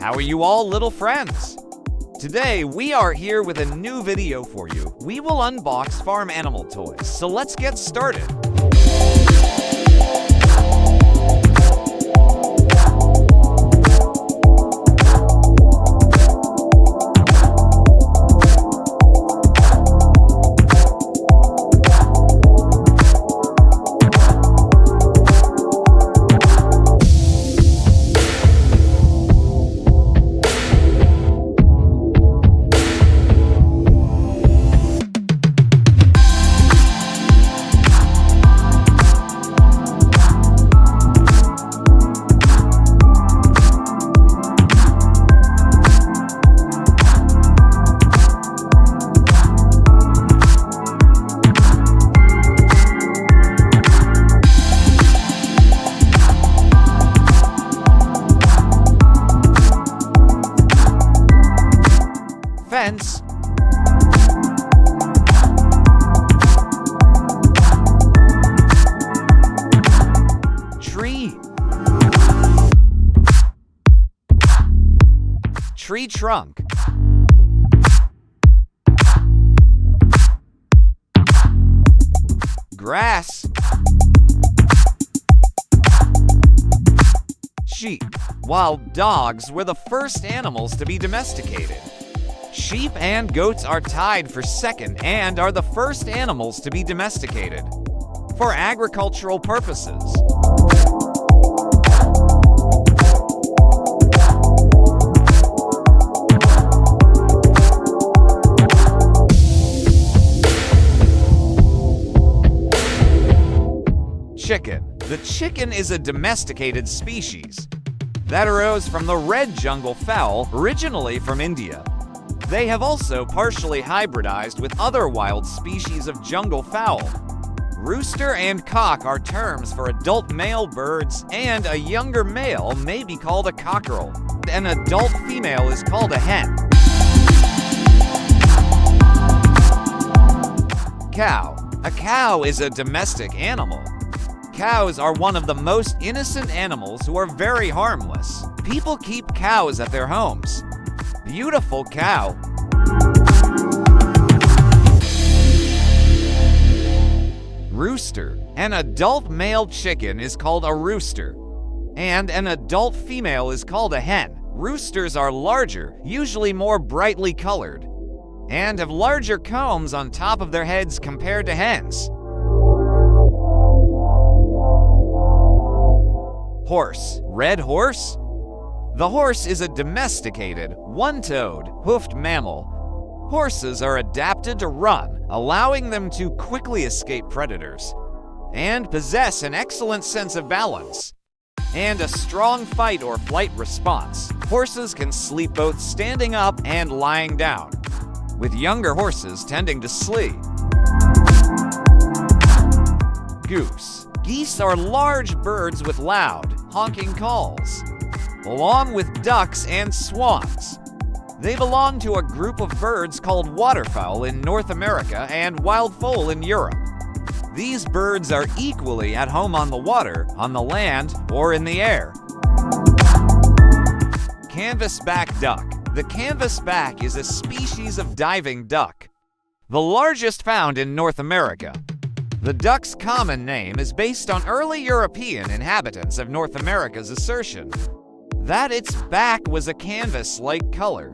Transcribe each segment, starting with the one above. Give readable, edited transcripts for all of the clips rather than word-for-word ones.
How are you all, little friends? Today, we are here with a new video for you. We will unbox farm animal toys, so let's get started. Fence, tree, tree trunk, grass, sheep. Wild dogs were the first animals to be domesticated. Sheep and goats are tied for second and are the first animals to be domesticated for agricultural purposes. Chicken. The chicken is a domesticated species that arose from the red jungle fowl, originally from India. They have also partially hybridized with other wild species of jungle fowl. Rooster and cock are terms for adult male birds, and a younger male may be called a cockerel. An adult female is called a hen. Cow. A cow is a domestic animal. Cows are one of the most innocent animals who are very harmless. People keep cows at their homes. Beautiful cow. Rooster. An adult male chicken is called a rooster, and an adult female is called a hen. Roosters are larger, usually more brightly colored, and have larger combs on top of their heads compared to hens. Horse. Red horse? The horse is a domesticated, one-toed, hoofed mammal. Horses are adapted to run, allowing them to quickly escape predators, and possess an excellent sense of balance and a strong fight or flight response. Horses can sleep both standing up and lying down, with younger horses tending to sleep. Goose. Geese are large birds with loud, honking calls, along with ducks and swans. They belong to a group of birds called waterfowl in North America and wildfowl in Europe. These birds are equally at home on the water, on the land, or in the air. Canvasback duck. The canvasback is a species of diving duck, the largest found in North America. The duck's common name is based on early European inhabitants of North America's assertion that its back was a canvas-like color.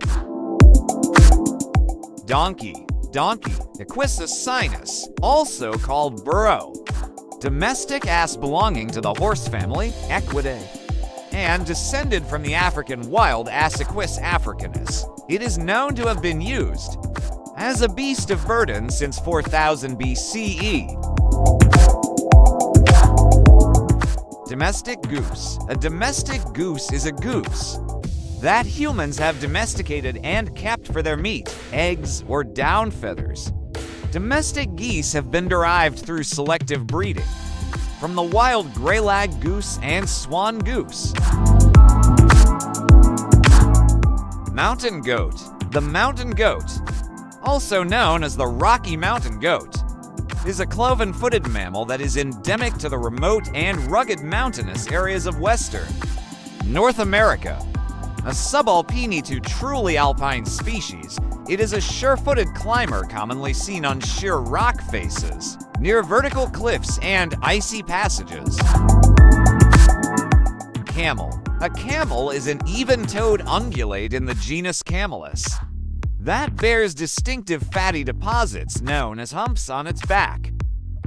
Donkey. Donkey, Equus sinus, also called burro. Domestic ass belonging to the horse family, Equidae, and descended from the African wild ass Equus africanus. It is known to have been used as a beast of burden since 4000 BCE. Domestic goose. A domestic goose is a goose that humans have domesticated and kept for their meat, eggs, or down feathers. Domestic geese have been derived through selective breeding from the wild greylag goose and swan goose. Mountain goat. The mountain goat, also known as the Rocky Mountain goat, is a cloven-footed mammal that is endemic to the remote and rugged mountainous areas of western North America. A subalpine to truly alpine species, it is a sure-footed climber commonly seen on sheer rock faces, near vertical cliffs and icy passages. Camel. A camel is an even-toed ungulate in the genus Camelus that bears distinctive fatty deposits known as humps on its back.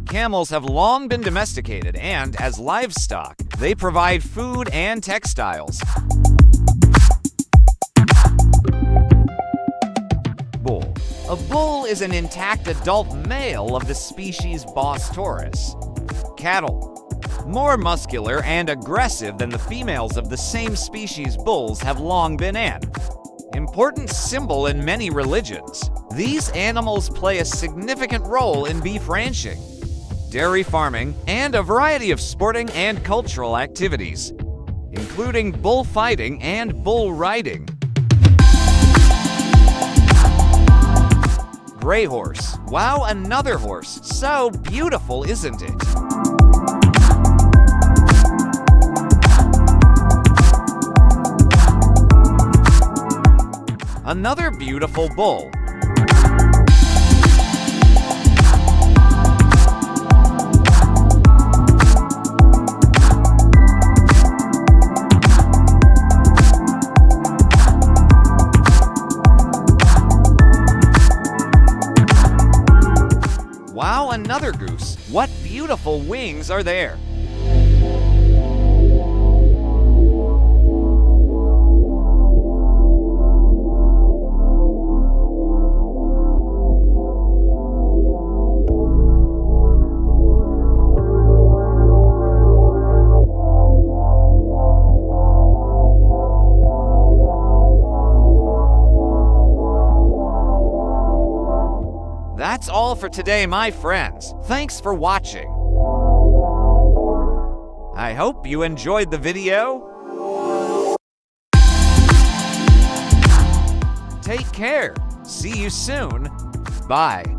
Camels have long been domesticated and, as livestock, they provide food and textiles. Bull. A bull is an intact adult male of the species Bos taurus. Cattle. More muscular and aggressive than the females of the same species bulls have long been an important symbol in many religions. These animals play a significant role in beef ranching, dairy farming, and a variety of sporting and cultural activities, including bullfighting and bull riding. Gray horse. Wow, another horse. So beautiful, isn't it? Another beautiful bull. Wow, another goose. What beautiful wings are there? That's all for today, my friends. Thanks for watching. I hope you enjoyed the video. Take care. See you soon. Bye.